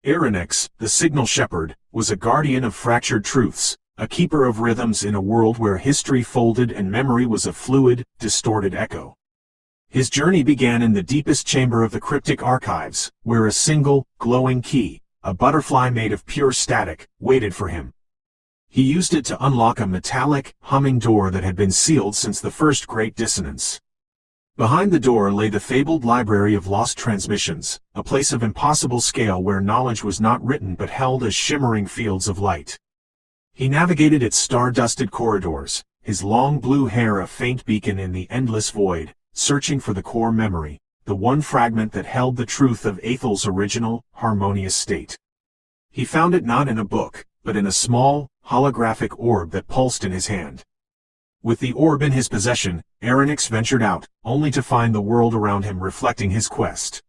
Aerynux, the signal shepherd, was a guardian of fractured truths, a keeper of rhythms in a world where history folded and memory was a fluid, distorted echo. His journey began in the deepest chamber of the cryptic archives, where a single, glowing key, a butterfly made of pure static, waited for him. He used it to unlock a metallic, humming door that had been sealed since the first Great Dissonance. Behind the door lay the fabled library of lost transmissions, a place of impossible scale where knowledge was not written but held as shimmering fields of light. He navigated its star-dusted corridors, his long blue hair a faint beacon in the endless void, searching for the core memory, the one fragment that held the truth of Aethel's original, harmonious state. He found it not in a book, but in a small, holographic orb that pulsed in his hand. With the orb in his possession, Aerynux ventured out, only to find the world around him reflecting his quest.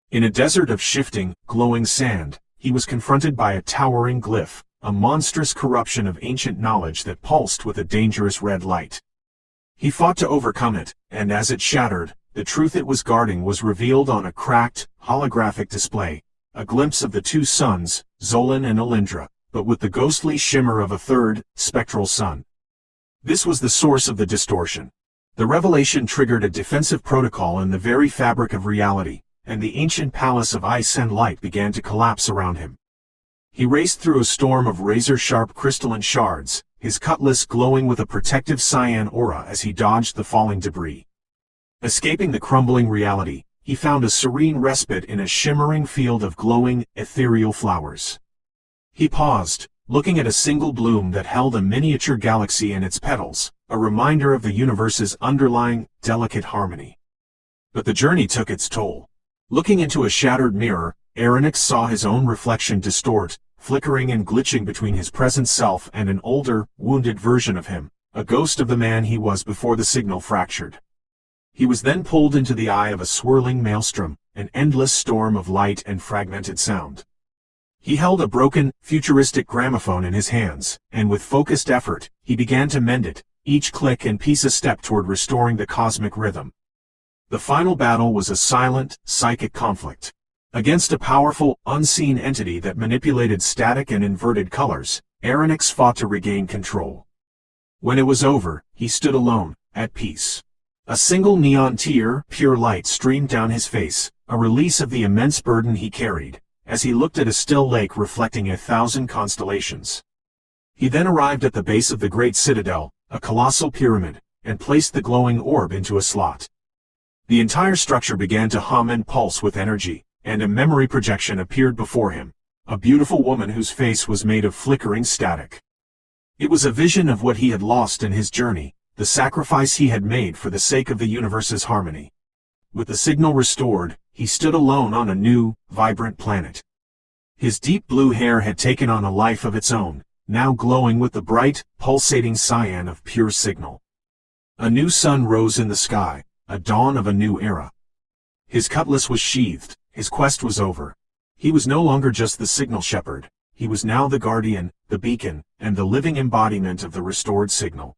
In a desert of shifting, glowing sand, he was confronted by a towering glyph, a monstrous corruption of ancient knowledge that pulsed with a dangerous red light. He fought to overcome it, and as it shattered, the truth it was guarding was revealed on a cracked, holographic display, a glimpse of the two suns, Zolan and Alindra, but with the ghostly shimmer of a third, spectral sun. This was the source of the distortion. The revelation triggered a defensive protocol in the very fabric of reality, and the ancient palace of ice and light began to collapse around him. He raced through a storm of razor-sharp crystalline shards, his cutlass glowing with a protective cyan aura as he dodged the falling debris. Escaping the crumbling reality, he found a serene respite in a shimmering field of glowing, ethereal flowers. He paused, looking at a single bloom that held a miniature galaxy in its petals, a reminder of the universe's underlying, delicate harmony. But the journey took its toll. Looking into a shattered mirror, Aerynux saw his own reflection distort, flickering and glitching between his present self and an older, wounded version of him, a ghost of the man he was before the signal fractured. He was then pulled into the eye of a swirling maelstrom, an endless storm of light and fragmented sound. He held a broken, futuristic gramophone in his hands, and with focused effort, he began to mend it, each click and piece a step toward restoring the cosmic rhythm. The final battle was a silent, psychic conflict. Against a powerful, unseen entity that manipulated static and inverted colors, Aerynux fought to regain control. When it was over, he stood alone, at peace. A single neon tear, pure light streamed down his face, a release of the immense burden he carried, as he looked at a still lake reflecting 1,000 constellations. He then arrived at the base of the great citadel, a colossal pyramid, and placed the glowing orb into a slot. The entire structure began to hum and pulse with energy, and a memory projection appeared before him, a beautiful woman whose face was made of flickering static. It was a vision of what he had lost in his journey, the sacrifice he had made for the sake of the universe's harmony. With the signal restored, he stood alone on a new, vibrant planet. His deep blue hair had taken on a life of its own, now glowing with the bright, pulsating cyan of pure signal. A new sun rose in the sky, a dawn of a new era. His cutlass was sheathed, his quest was over. He was no longer just the signal shepherd, he was now the guardian, the beacon, and the living embodiment of the restored signal.